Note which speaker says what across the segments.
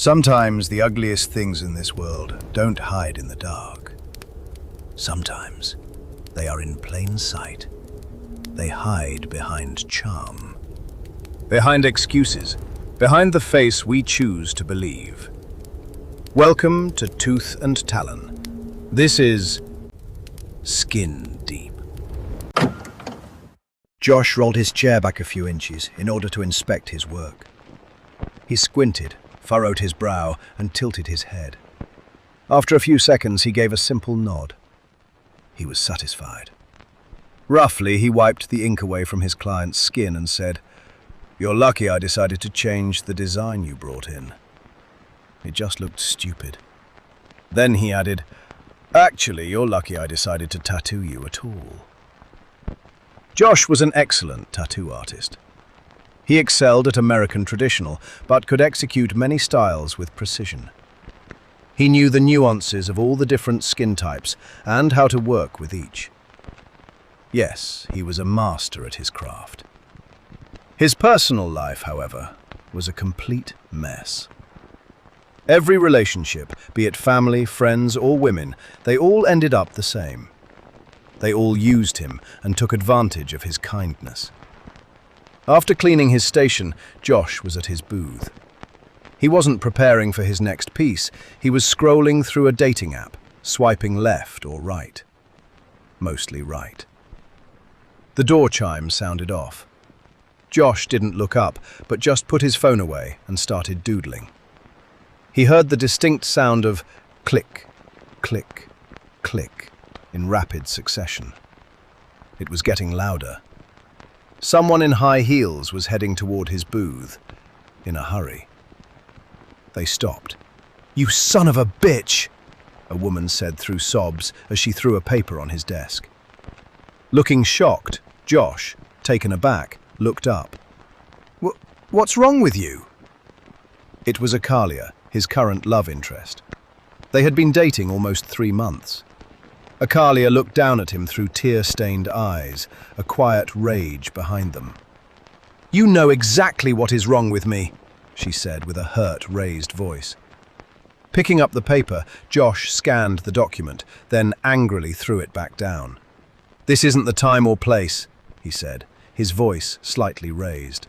Speaker 1: Sometimes the ugliest things in this world don't hide in the dark. Sometimes they are in plain sight. They hide behind charm, behind excuses, behind the face we choose to believe. Welcome to Tooth and Talon. This is Skin Deep. Josh rolled his chair back a few inches in order to inspect his work. He squinted, furrowed his brow, and tilted his head. After a few seconds, he gave a simple nod. He was satisfied. Roughly, he wiped the ink away from his client's skin and said, "You're lucky I decided to change the design you brought in. It just looked stupid." Then he added, "Actually, you're lucky I decided to tattoo you at all." Josh was an excellent tattoo artist. He excelled at American traditional, but could execute many styles with precision. He knew the nuances of all the different skin types and how to work with each. Yes, he was a master at his craft. His personal life, however, was a complete mess. Every relationship, be it family, friends, or women, they all ended up the same. They all used him and took advantage of his kindness. After cleaning his station, Josh was at his booth. He wasn't preparing for his next piece. He was scrolling through a dating app, swiping left or right. Mostly right. The door chime sounded off. Josh didn't look up, but just put his phone away and started doodling. He heard the distinct sound of click, click, click in rapid succession. It was getting louder. Someone in high heels was heading toward his booth, in a hurry. They stopped. "You son of a bitch!" a woman said through sobs as she threw a paper on his desk. Looking shocked, Josh, taken aback, looked up. What's wrong with you?" It was Akalia, his current love interest. They had been dating almost 3 months. Akalia looked down at him through tear-stained eyes, a quiet rage behind them. "You know exactly what is wrong with me," she said with a hurt, raised voice. Picking up the paper, Josh scanned the document, then angrily threw it back down. "This isn't the time or place," he said, his voice slightly raised.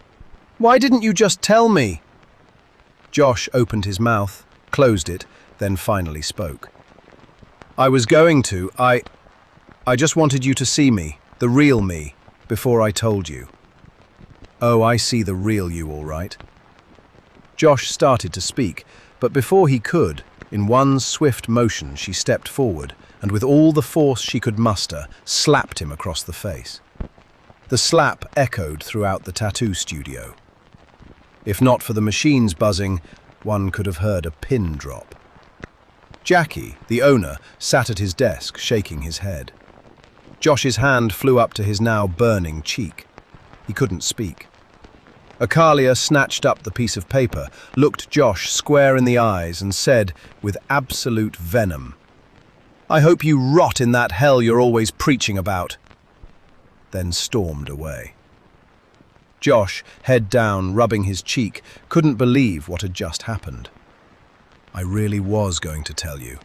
Speaker 1: "Why didn't you just tell me?" Josh opened his mouth, closed it, then finally spoke. "I was going to. I just wanted you to see me, the real me, before I told you." "Oh, I see the real you, all right." Josh started to speak, but before he could, in one swift motion she stepped forward and with all the force she could muster, slapped him across the face. The slap echoed throughout the tattoo studio. If not for the machines buzzing, one could have heard a pin drop. Jackie, the owner, sat at his desk, shaking his head. Josh's hand flew up to his now burning cheek. He couldn't speak. Akalia snatched up the piece of paper, looked Josh square in the eyes and said, with absolute venom, "I hope you rot in that hell you're always preaching about," then stormed away. Josh, head down, rubbing his cheek, couldn't believe what had just happened. "I really was going to tell you."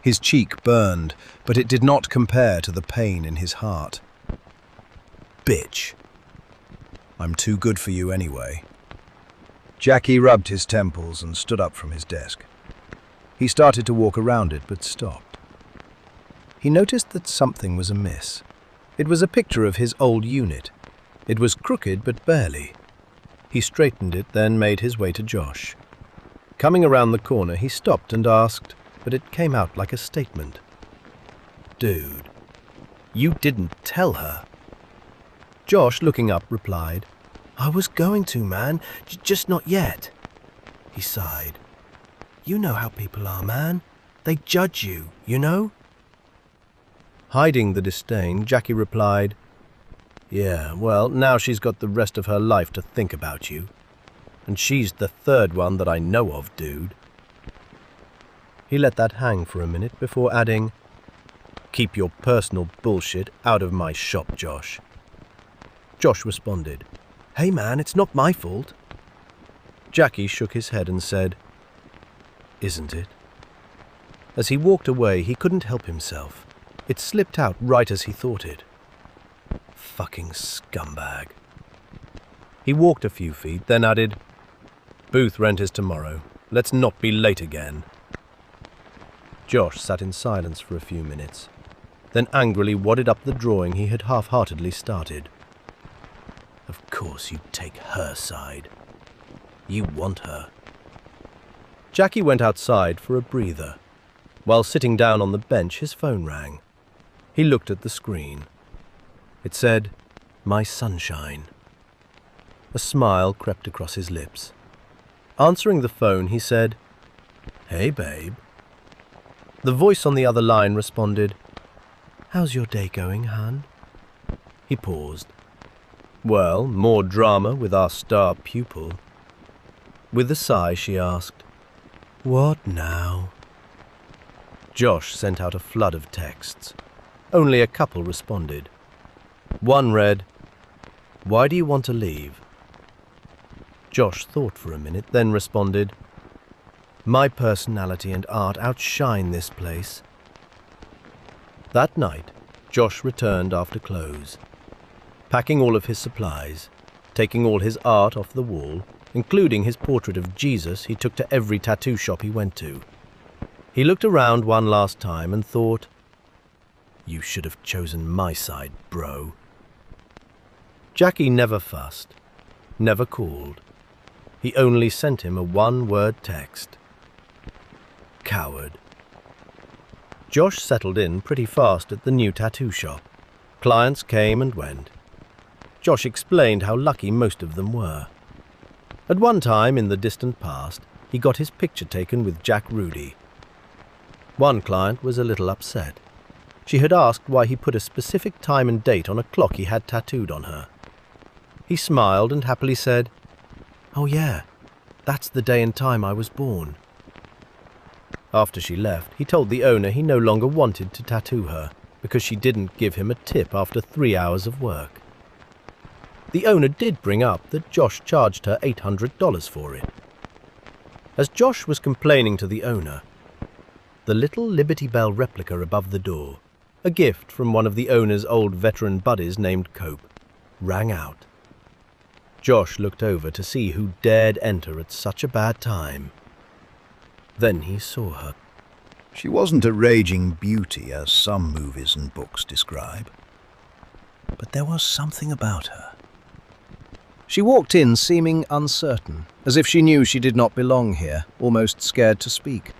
Speaker 1: His cheek burned, but it did not compare to the pain in his heart. "Bitch. I'm too good for you anyway." Jackie rubbed his temples and stood up from his desk. He started to walk around it, but stopped. He noticed that something was amiss. It was a picture of his old unit. It was crooked, but barely. He straightened it, then made his way to Josh. Coming around the corner, he stopped and asked, but it came out like a statement. "Dude, you didn't tell her." Josh, looking up, replied, "I was going to, man, just not yet." He sighed. "You know how people are, man. They judge you, you know?" Hiding the disdain, Jackie replied, "Yeah, well, now she's got the rest of her life to think about you. And she's the third one that I know of, dude." He let that hang for a minute before adding, "Keep your personal bullshit out of my shop, Josh." Josh responded, "Hey man, it's not my fault." Jackie shook his head and said,
Speaker 2: isn't it? As he walked away, he couldn't help himself. It slipped out right as he thought it. Fucking scumbag. He walked a few feet, then added, "Booth rent is tomorrow. Let's not be late again." Josh sat in silence for a few minutes, then angrily wadded up the drawing he had half-heartedly started. Of course you take her side. You want her. Jackie went outside for a breather. While sitting down on the bench, his phone rang. He looked at the screen. It said, "My sunshine." A smile crept across his lips. Answering the phone, he said, "Hey, babe." The voice on the other line responded, "How's your day going, hon?" He paused. "Well, more drama with our star pupil." With a sigh, she asked, "What now?" Josh sent out a flood of texts. Only a couple responded. One read, "Why do you want to leave?" Josh thought for a minute, then responded, "My personality and art outshine this place." That night, Josh returned after close. Packing all of his supplies, taking all his art off the wall, including his portrait of Jesus he took to every tattoo shop he went to. He looked around one last time and thought, "You should have chosen my side, bro." Jackie never fussed, never called. He only sent him a one-word text. Coward. Josh settled in pretty fast at the new tattoo shop. Clients came and went. Josh explained how lucky most of them were. At one time in the distant past, he got his picture taken with Jack Rudy. One client was a little upset. She had asked why he put a specific time and date on a clock he had tattooed on her. He smiled and happily said, "Oh yeah, that's the day and time I was born." After she left, he told the owner he no longer wanted to tattoo her because she didn't give him a tip after 3 hours of work. The owner did bring up that Josh charged her $800 for it. As Josh was complaining to the owner, the little Liberty Bell replica above the door, a gift from one of the owner's old veteran buddies named Cope, rang out. Josh looked over to see who dared enter at such a bad time. Then he saw her.
Speaker 1: She wasn't a raging beauty as some movies and books describe, but there was something about her. She walked in seeming uncertain, as if she knew she did not belong here, almost scared to speak.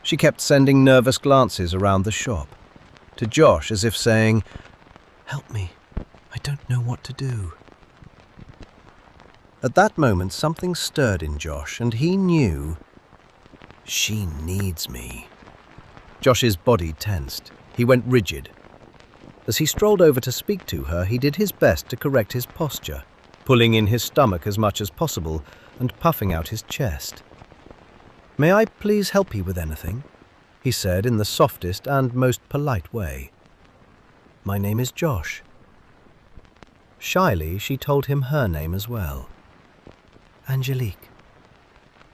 Speaker 1: She kept sending nervous glances around the shop, to Josh as if saying, "Help me, I don't know what to do." At that moment, something stirred in Josh, and he knew, she needs me. Josh's body tensed. He went rigid. As he strolled over to speak to her, he did his best to correct his posture, pulling in his stomach as much as possible and puffing out his chest. "May I please help you with anything?" he said in the softest and most polite way. "My name is Josh." Shyly, she told him her name as well. Angelique.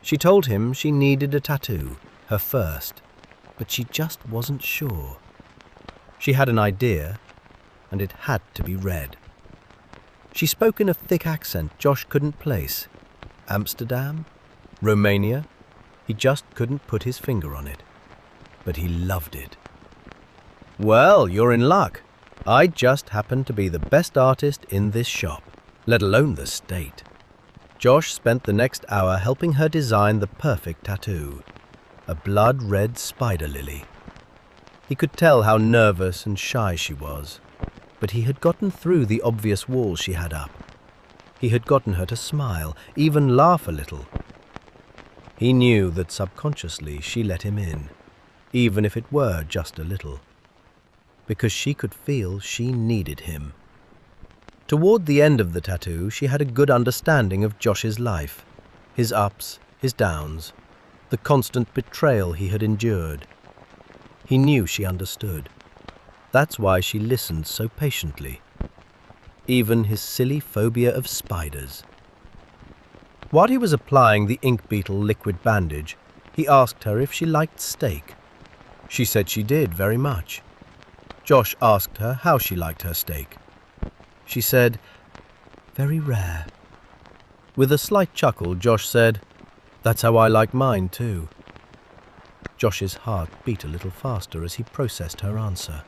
Speaker 1: She told him she needed a tattoo, her first, but she just wasn't sure. She had an idea, and it had to be red. She spoke in a thick accent Josh couldn't place. Amsterdam? Romania? He just couldn't put his finger on it. But he loved it. "Well, you're in luck. I just happen to be the best artist in this shop, let alone the state." Josh spent the next hour helping her design the perfect tattoo, a blood-red spider lily. He could tell how nervous and shy she was, but he had gotten through the obvious wall she had up. He had gotten her to smile, even laugh a little. He knew that subconsciously she let him in, even if it were just a little, because she could feel she needed him. Toward the end of the tattoo, she had a good understanding of Josh's life, his ups, his downs, the constant betrayal he had endured. He knew she understood. That's why she listened so patiently. Even his silly phobia of spiders. While he was applying the ink beetle liquid bandage,
Speaker 2: He asked her if she liked steak. She said she did very much. Josh asked her how she liked her steak. She said, "Very rare." With a slight chuckle, Josh said, "That's how I like mine too." Josh's heart beat a little faster as he processed her answer,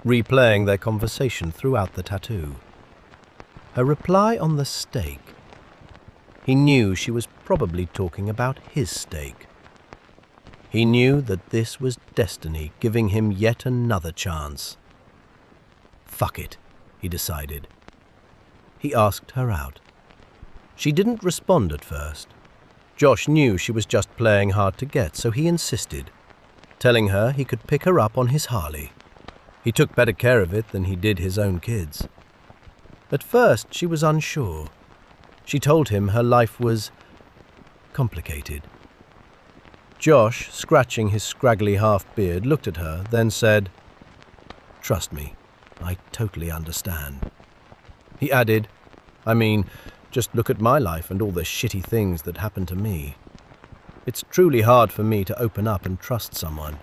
Speaker 2: replaying their conversation throughout the tattoo. Her reply on the steak. He knew she was probably talking about his steak. He knew that this was destiny giving him yet another chance. Fuck it, he decided. He asked her out. She didn't respond at first. Josh knew she was just playing hard to get, so he insisted, telling her he could pick her up on his Harley. He took better care of it than he did his own kids. At first, she was unsure. She told him her life was complicated. Josh, scratching his scraggly half-beard, looked at her, then said, "Trust me, I totally understand." He added, "I mean, just look at my life and all the shitty things that happened to me. It's truly hard for me to open up and trust someone.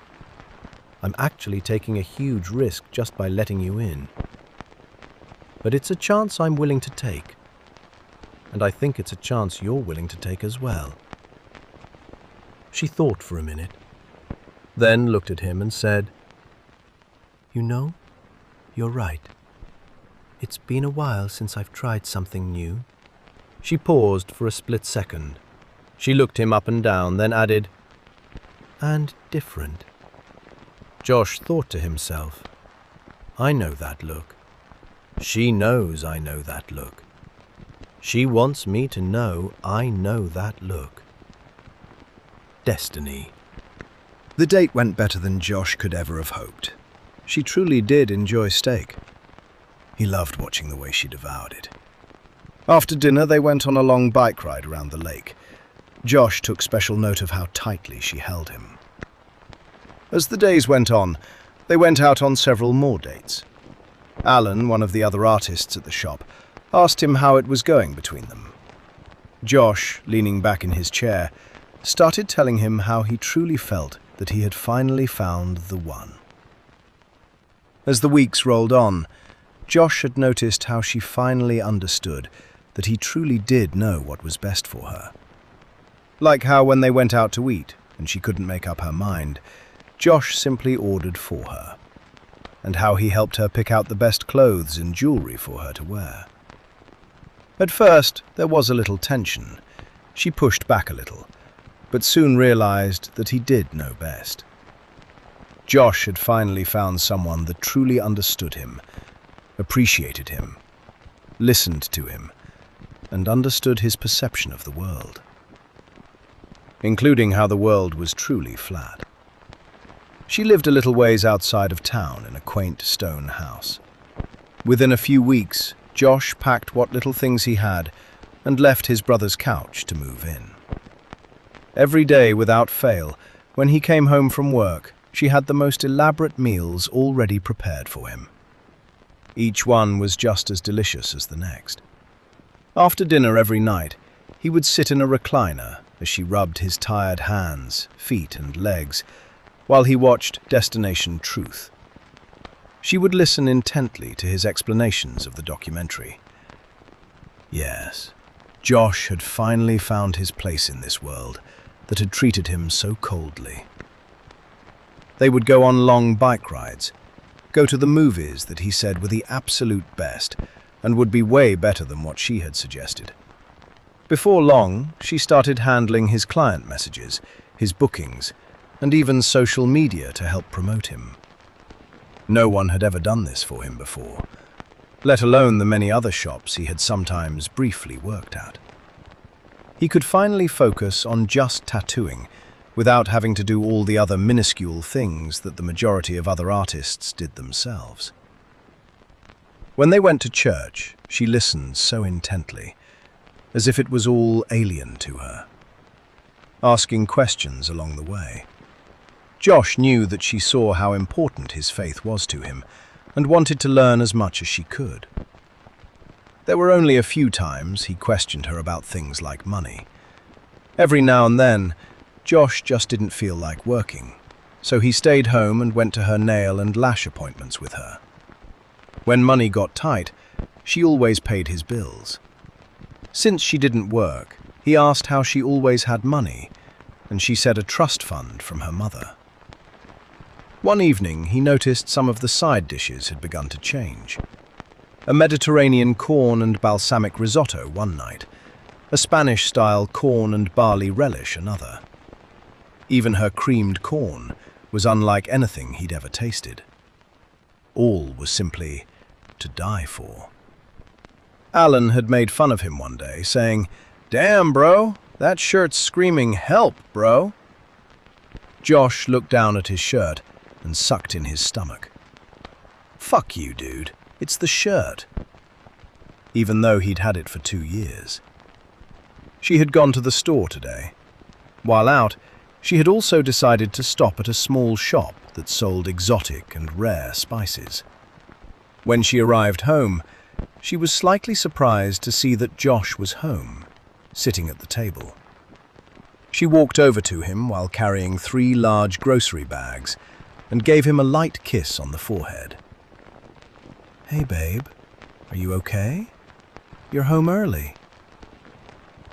Speaker 2: I'm actually taking a huge risk just by letting you in. But it's a chance I'm willing to take. And I think it's a chance you're willing to take as well." She thought for a minute, then looked at him and said, "You know, you're right. It's been a while since I've tried something new." She paused for a split second. She looked him up and down, then added, "And different." Josh thought to himself, "I know that look. She knows I know that look. She wants me to know I know that look." Destiny.
Speaker 1: The date went better than Josh could ever have hoped. She truly did enjoy steak. He loved watching the way she devoured it. After dinner, they went on a long bike ride around the lake. Josh took special note of how tightly she held him. As the days went on, they went out on several more dates. Alan, one of the other artists at the shop, asked him how it was going between them. Josh, leaning back in his chair, started telling him how he truly felt that he had finally found the one. As the weeks rolled on, Josh had noticed how she finally understood that he truly did know what was best for her. Like how when they went out to eat and she couldn't make up her mind, Josh simply ordered for her, and how he helped her pick out the best clothes and jewelry for her to wear. At first, there was a little tension. She pushed back a little, but soon realized that he did know best. Josh had finally found someone that truly understood him, appreciated him, listened to him, and understood his perception of the world, including how the world was truly flat. She lived a little ways outside of town in a quaint stone house. Within a few weeks, Josh packed what little things he had and left his brother's couch to move in. Every day, without fail, when he came home from work, she had the most elaborate meals already prepared for him. Each one was just as delicious as the next. After dinner every night, he would sit in a recliner as she rubbed his tired hands, feet, and legs, while he watched Destination Truth. She would listen intently to his explanations of the documentary. Yes, Josh had finally found his place in this world that had treated him so coldly. They would go on long bike rides, go to the movies that he said were the absolute best and would be way better than what she had suggested. Before long, she started handling his client messages, his bookings, and even social media to help promote him. No one had ever done this for him before, let alone the many other shops he had sometimes briefly worked at. He could finally focus on just tattooing without having to do all the other minuscule things that the majority of other artists did themselves. When they went to church, she listened so intently, as if it was all alien to her, asking questions along the way. Josh knew that she saw how important his faith was to him and wanted to learn as much as she could. There were only a few times he questioned her about things like money. Every now and then, Josh just didn't feel like working, so he stayed home and went to her nail and lash appointments with her. When money got tight, she always paid his bills. Since she didn't work, he asked how she always had money, and she said a trust fund from her mother. One evening, he noticed some of the side dishes had begun to change. A Mediterranean corn and balsamic risotto one night, a Spanish-style corn and barley relish another. Even her creamed corn was unlike anything he'd ever tasted. All was simply to die for. Alan had made fun of him one day, saying, "Damn, bro, that shirt's screaming help, bro." Josh looked down at his shirt and sucked in his stomach. "Fuck you, dude. It's the shirt." Even though he'd had it for 2 years. She had gone to the store today. While out, she had also decided to stop at a small shop that sold exotic and rare spices. When she arrived home, she was slightly surprised to see that Josh was home, sitting at the table. She walked over to him while carrying 3 large grocery bags and gave him a light kiss on the forehead. "Hey, babe, are you okay? You're home early."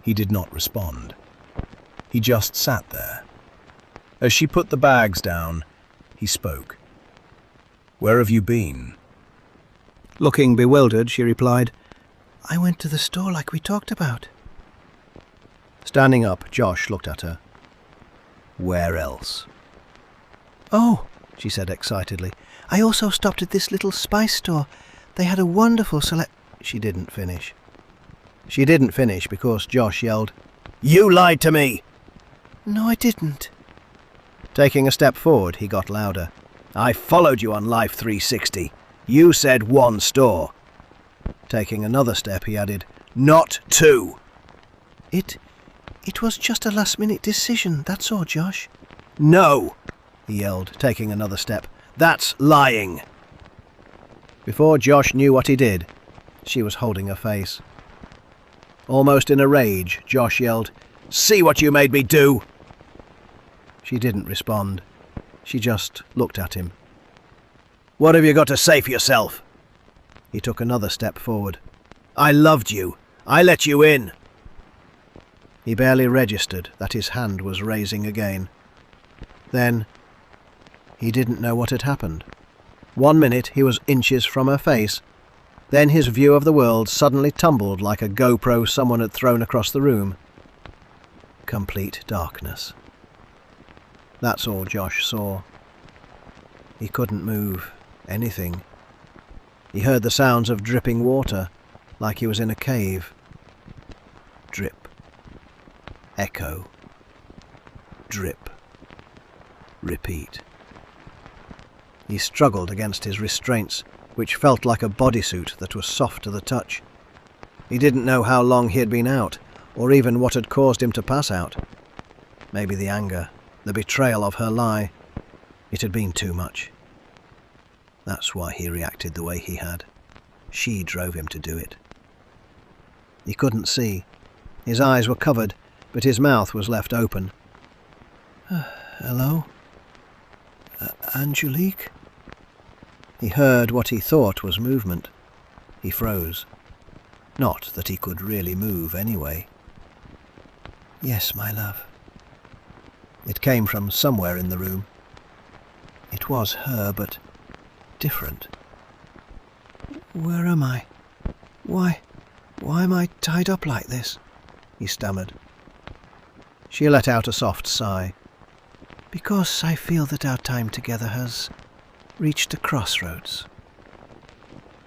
Speaker 1: He did not respond. He just sat there. As she put the bags down, he spoke. "Where have you been?"
Speaker 2: Looking bewildered, she replied, "I went to the store like we talked about." Standing up, Josh looked at her. "Where else?" "Oh," she said excitedly, "I also stopped at this little spice store. They had a wonderful She didn't finish. She didn't finish because Josh yelled, "You lied to me!" "No, I didn't." Taking a step forward, he got louder. "I followed you on Life 360. You said 1 store." Taking another step, he added, "Not 2. It was just a last-minute decision, that's all, Josh." "No," he yelled, taking another step. "That's lying." Before Josh knew what he did, she was holding her face. Almost in a rage, Josh yelled, "See what you made me do!" She didn't respond. She just looked at him. "What have you got to say for yourself?" He took another step forward. "I loved you. I let you in." He barely registered that his hand was raising again. Then, he didn't know what had happened. 1 minute he was inches from her face. Then his view of the world suddenly tumbled like a GoPro someone had thrown across the room. Complete darkness. That's all Josh saw. He couldn't move anything. He heard the sounds of dripping water, like he was in a cave. Drip. Echo. Drip. Repeat. He struggled against his restraints, which felt like a bodysuit that was soft to the touch. He didn't know how long he had been out, or even what had caused him to pass out. Maybe the anger, the betrayal of her lie. It had been too much. That's why he reacted the way he had. She drove him to do it. He couldn't see. His eyes were covered, but his mouth was left open. "Hello? Angelique?" He heard what he thought was movement. He froze. Not that he could really move anyway. "Yes, my love." It came from somewhere in the room. It was her, but different. "Where am I? Why am I tied up like this?" he stammered. She let out a soft sigh. "Because I feel that our time together has reached a crossroads."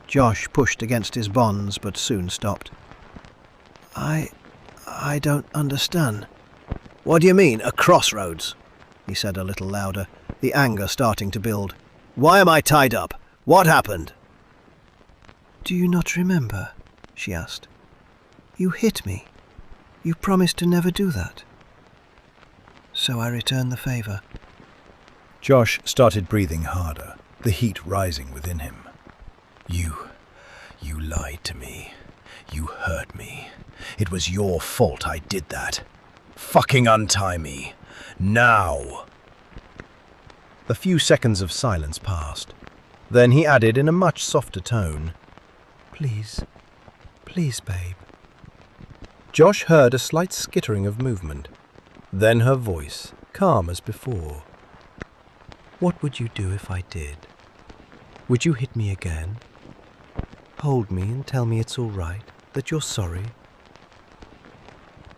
Speaker 2: Josh pushed against his bonds, but soon stopped. I don't understand." "What do you mean, a crossroads?" he said a little louder, the anger starting to build. "Why am I tied up? What happened?" "Do you not remember?" she asked. "You hit me. You promised to never do that. So I return the favor."
Speaker 1: Josh started breathing harder, the heat rising within him. You lied to me. You hurt me. It was your fault I did that. Fucking untie me.
Speaker 2: Now! A few seconds of silence passed. Then he added in a much softer tone, Please, please, babe. Josh heard a slight skittering of movement. Then her voice, calm as before. What would you do if I did? Would you hit me again? Hold me and tell me it's all right, that you're sorry?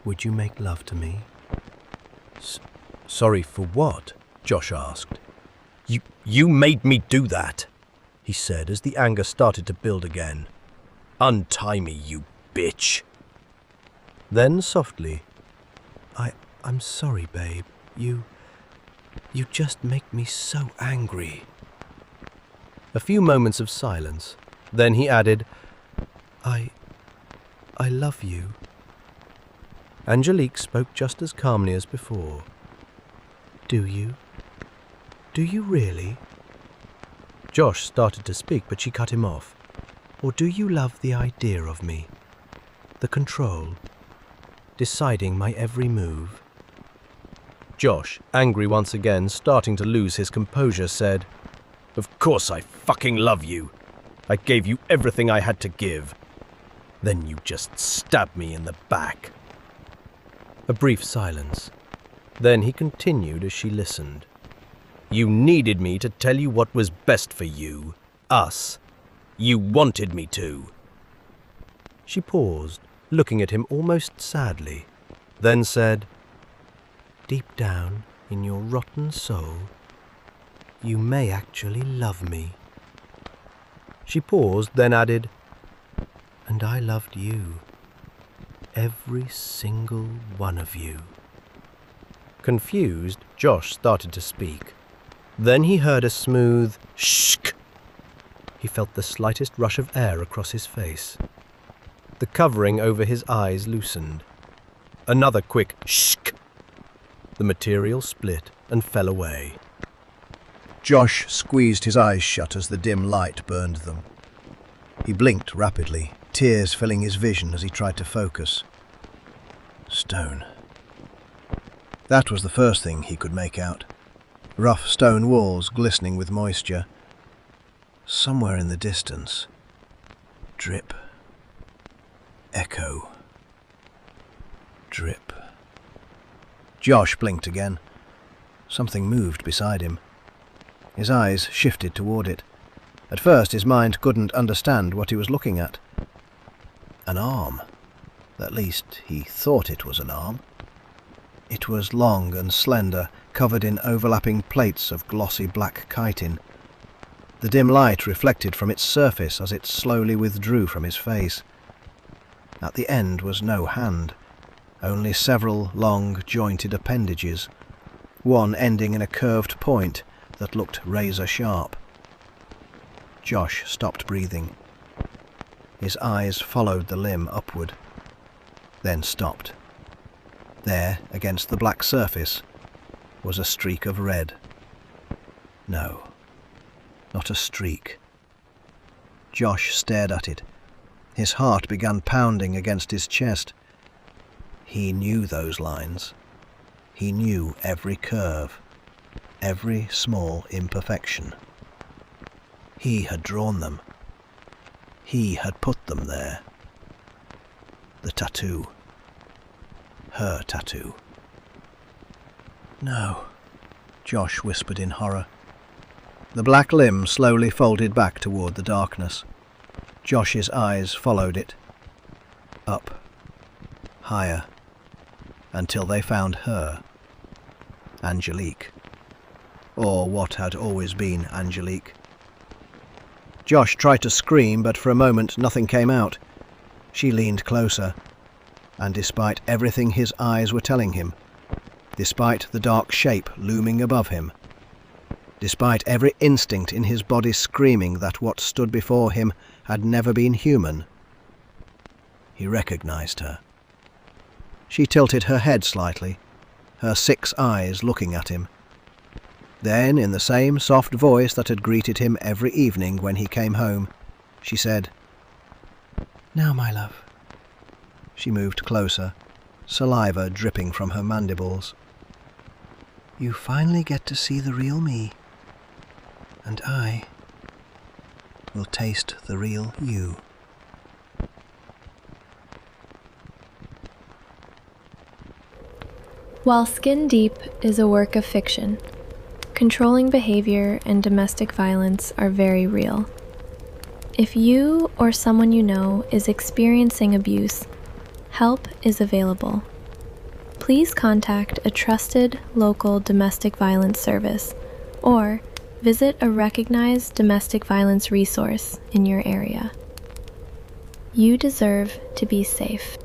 Speaker 2: Would you make love to me? Sorry for what? Josh asked. You made me do that, he said as the anger started to build again. Untie me, you bitch. Then softly, I'm sorry, babe. You just make me so angry. A few moments of silence. Then he added, I love you. Angelique spoke just as calmly as before. Do you? Do you really? Josh started to speak, but she cut him off. Or do you love the idea of me? The control? Deciding my every move? Josh, angry once again, starting to lose his composure, said, Of course I fucking love you. I gave you everything I had to give. Then you just stabbed me in the back. A brief silence. Then he continued as she listened. You needed me to tell you what was best for you, us. You wanted me to. She paused, looking at him almost sadly, then said, Deep down in your rotten soul, you may actually love me. She paused, then added, And I loved you. Every single one of you. Confused, Josh started to speak. Then he heard a smooth shk. He felt the slightest rush of air across his face. The covering over his eyes loosened. Another quick shk. The material split and fell away.
Speaker 1: Josh squeezed his eyes shut as the dim light burned them. He blinked rapidly, tears filling his vision as he tried to focus. Stone. That was the first thing he could make out. Rough stone walls glistening with moisture. Somewhere in the distance. Drip. Echo. Drip. Josh blinked again. Something moved beside him. His eyes shifted toward it. At first his mind couldn't understand what he was looking at. An arm. At least he thought it was an arm. It was long and slender, covered in overlapping plates of glossy black chitin. The dim light reflected from its surface as it slowly withdrew from his face. At the end was no hand, only several long jointed appendages, one ending in a curved point that looked razor-sharp. Josh stopped breathing. His eyes followed the limb upward, then stopped. There, against the black surface, was a streak of red. No, not a streak. Josh stared at it. His heart began pounding against his chest. He knew those lines. He knew every curve, every small imperfection. He had drawn them. He had put them there. The tattoo. Her tattoo. No, Josh whispered in horror. The black limb slowly folded back toward the darkness. Josh's eyes followed it. Up. Higher. Until they found her. Angelique. Or what had always been Angelique. Josh tried to scream, but for a moment nothing came out. She leaned closer, and despite everything his eyes were telling him, despite the dark shape looming above him, despite every instinct in his body screaming that what stood before him had never been human, he recognized her. She tilted her head slightly, her 6 eyes looking at him. Then, in the same soft voice that had greeted him every evening when he came home, she said, "Now, my love." She moved closer, saliva dripping from her mandibles. You finally get to see the real me. And I will taste the real you.
Speaker 3: While Skin Deep is a work of fiction, controlling behavior and domestic violence are very real. If you or someone you know is experiencing abuse, help is available. Please contact a trusted local domestic violence service or visit a recognized domestic violence resource in your area. You deserve to be safe.